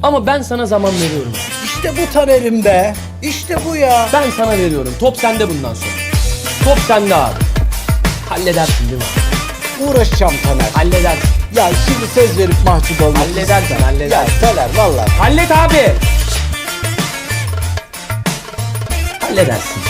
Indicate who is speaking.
Speaker 1: Ama ben sana zaman veriyorum.
Speaker 2: İşte bu Taner'imde. İşte bu ya.
Speaker 1: Ben sana veriyorum. Top sende bundan sonra. Top sende abi. Halledersin değil mi abi?
Speaker 2: Uğraşacağım Taner.
Speaker 1: Halledersin.
Speaker 2: Ya şimdi söz verip mahcup olmak
Speaker 1: Halledersin,
Speaker 2: istemem.
Speaker 1: halledersin.
Speaker 2: Ya Taner vallahi.
Speaker 1: Hallet abi. Halledersin.